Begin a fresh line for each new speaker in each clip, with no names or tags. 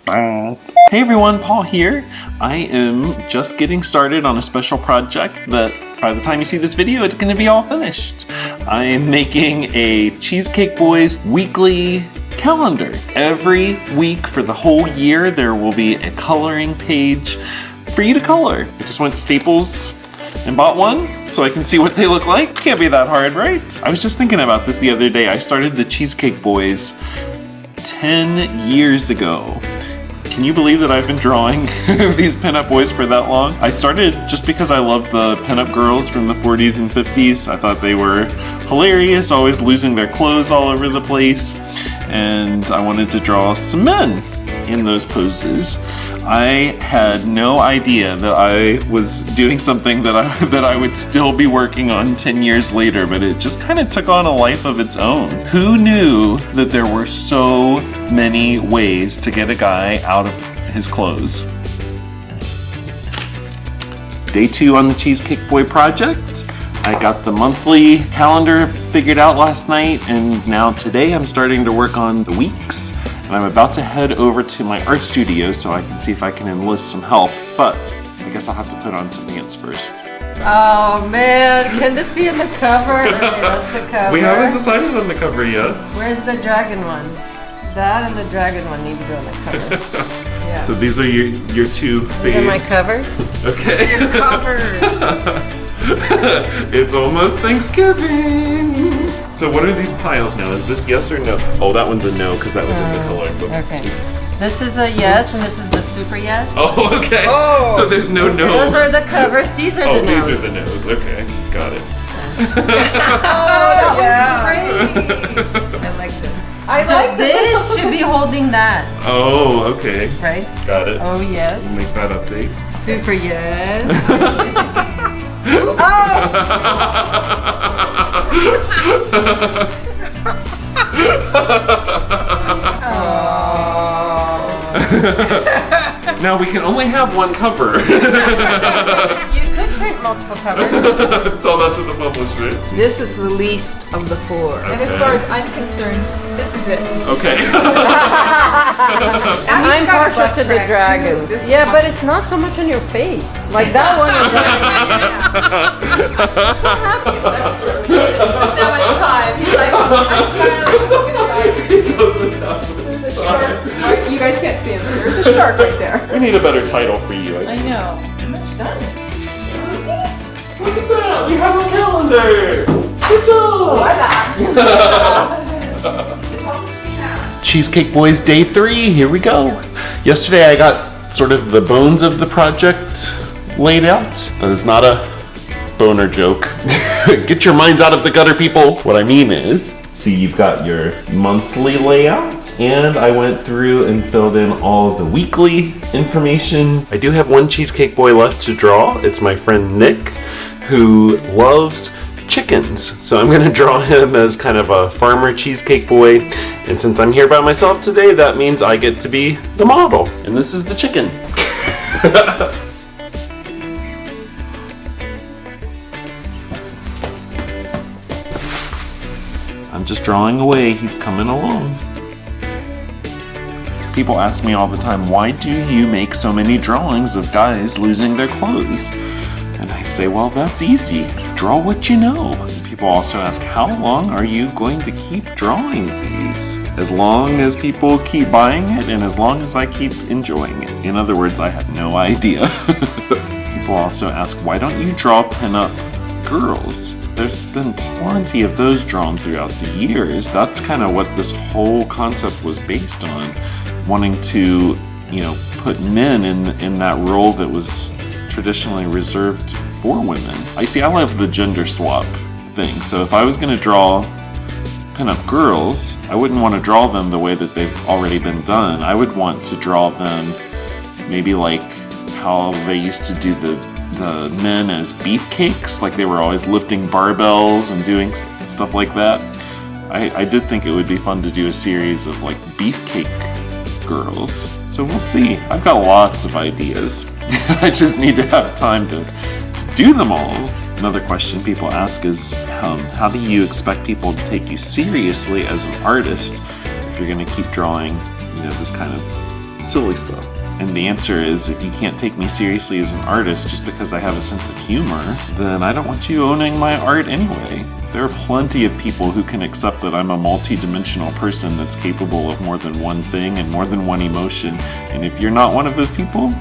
Hey everyone, Paul here. I am just getting started on a special project that by the time you see this video, it's going to be all finished. I am making a Cheesecake Boys weekly calendar. Every week for the whole year, there will be a coloring page for you to color. I just went to Staples and bought one so I can see what they look like. Can't be that hard, right? I was just thinking about this the other day. I started the Cheesecake Boys 10 years ago. Can you believe that I've been drawing these pinup boys for that long? I started just because I loved the pinup girls from the 40s and 50s. I thought they were hilarious, always losing their clothes all over the place. And I wanted to draw some men in those poses. I had no idea that I was doing something that I would still be working on 10 years later, but it just kind of took on a life of its own. Who knew that there were so many ways to get a guy out of his clothes? Day 2 on the Cheesecake Boy project. I got the monthly calendar figured out last night, and now today I'm starting to work on the weeks. And I'm about to head over to my art studio so I can see if I can enlist some help, but I guess I'll have to put on some ants first.
Oh man, can this be in the cover? Okay, that's the cover.
We haven't decided on the cover yet.
Where's the dragon one? That and the dragon one need to go on the cover. Yeah.
So these are your two faves.
These are my covers.
Okay.
Your covers.
It's almost Thanksgiving. So what are these piles now? Is this yes or no? Oh, that one's a no because that was in the coloring book.
Okay. This is a yes, and this is the super yes.
Oh, okay.
Oh.
So there's no no.
Those are the covers. These are the no's.
Oh, these are the no's. Okay, got it.
Oh, that was great. I like them. So this should be holding that.
Oh, okay.
Right?
Got it.
Oh, yes.
We'll make that update.
Super yes.
Now we can only have one cover.
You could print multiple covers.
Tell that to the publisher.
This is the least of the four.
Okay.
And as far as I'm concerned, this is it.
Okay.
I'm partial to the dragons. Yeah, but it's not so much on your face. Like that one is
There's not much time. He's like, I'm smiling. You guys can't see him. There's a shark right there.
We need a better title for you.
I know. I'm much done.
Look at that! We have a calendar! Good job! Cheesecake Boys Day 3, here we go. Yesterday I got sort of the bones of the project laid out. That is not a boner joke. Get your minds out of the gutter, people. What I mean is, see, you've got your monthly layout, and I went through and filled in all of the weekly information. I do have one Cheesecake Boy left to draw. It's my friend Nick, who loves chickens. So I'm gonna draw him as kind of a farmer cheesecake boy. And since I'm here by myself today, that means I get to be the model. And this is the chicken. I'm just drawing away, he's coming along. People ask me all the time, why do you make so many drawings of guys losing their clothes? And I say, well, that's easy. Draw what you know. People also ask, how long are you going to keep drawing these? As long as people keep buying it and as long as I keep enjoying it. In other words, I have no idea. People also ask, why don't you draw pinup girls? There's been plenty of those drawn throughout the years. That's kind of what this whole concept was based on. Wanting to, put men in that role that was traditionally reserved for women. I love the gender swap thing. So if I was going to draw pinup girls, I wouldn't want to draw them the way that they've already been done. I would want to draw them maybe like how they used to do the men as beefcakes, like they were always lifting barbells and doing stuff like that. I did think it would be fun to do a series of like beefcake girls. So we'll see. I've got lots of ideas. I just need to have time to do them all. Another question people ask is, how do you expect people to take you seriously as an artist if you're going to keep drawing, this kind of silly stuff. And the answer is, if you can't take me seriously as an artist just because I have a sense of humor, then I don't want you owning my art anyway. There are plenty of people who can accept that I'm a multi-dimensional person that's capable of more than one thing and more than one emotion. And if you're not one of those people,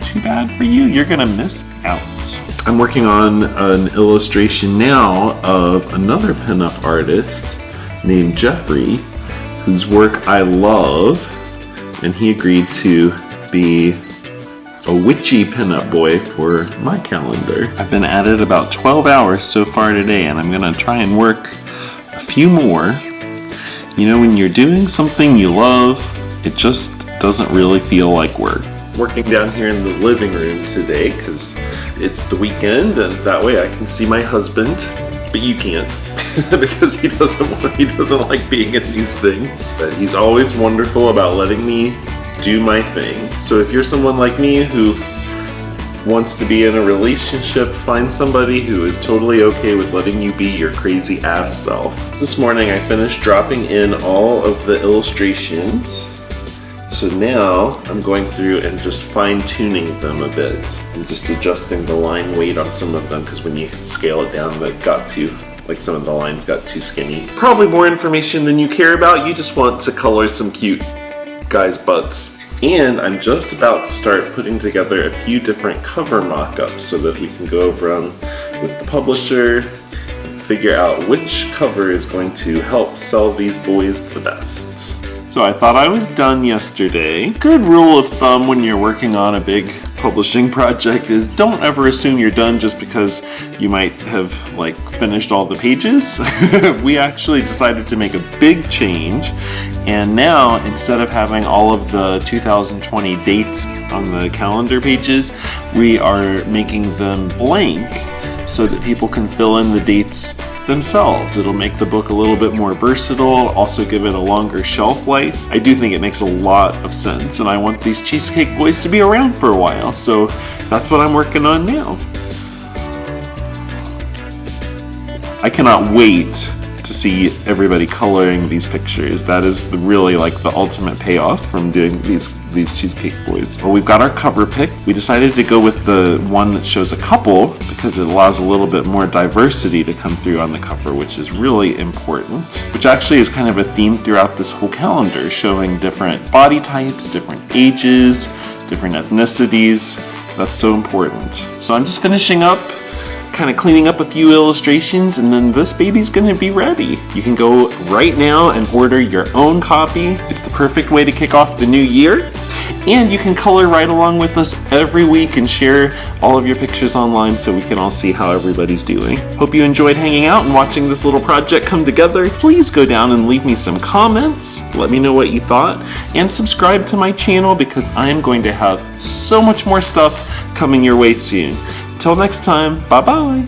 too bad for you, you're gonna miss out. I'm working on an illustration now of another pinup artist named Jeffrey, whose work I love, and he agreed to be a witchy pinup boy for my calendar. I've been at it about 12 hours so far today, and I'm gonna try and work a few more. You know, when you're doing something you love, it just doesn't really feel like work. Working down here in the living room today because it's the weekend, and that way I can see my husband, but you can't because he doesn't like being in these things. But he's always wonderful about letting me do my thing. So if you're someone like me who wants to be in a relationship, find somebody who is totally okay with letting you be your crazy ass self. This morning I finished dropping in all of the illustrations. So now I'm going through and just fine-tuning them a bit and just adjusting the line weight on some of them, because when you scale it down, some of the lines got too skinny. Probably more information than you care about. You just want to color some cute guys' butts. And I'm just about to start putting together a few different cover mock-ups so that we can go over them with the publisher and figure out which cover is going to help sell these boys the best. So I thought I was done yesterday. Good rule of thumb when you're working on a big publishing project is don't ever assume you're done just because you might have finished all the pages. We actually decided to make a big change, and now instead of having all of the 2020 dates on the calendar pages, we are making them blank so that people can fill in the dates themselves. It'll make the book a little bit more versatile, also give it a longer shelf life. I do think it makes a lot of sense, and I want these Cheesecake boys to be around for a while, so that's what I'm working on now. I cannot wait to see everybody coloring these pictures. That is really the ultimate payoff from doing these Cheesecake boys. Well, we've got our cover pick. We decided to go with the one that shows a couple because it allows a little bit more diversity to come through on the cover, which is really important, which actually is kind of a theme throughout this whole calendar, showing different body types, different ages, different ethnicities. That's so important. So I'm just finishing up, kind of cleaning up a few illustrations, and then this baby's gonna be ready. You can go right now and order your own copy. It's the perfect way to kick off the new year, and you can color right along with us every week and share all of your pictures online so we can all see how everybody's doing. Hope you enjoyed hanging out and watching this little project come together. Please go down and leave me some comments. Let me know what you thought, and subscribe to my channel because I am going to have so much more stuff coming your way soon. Until next time, bye-bye.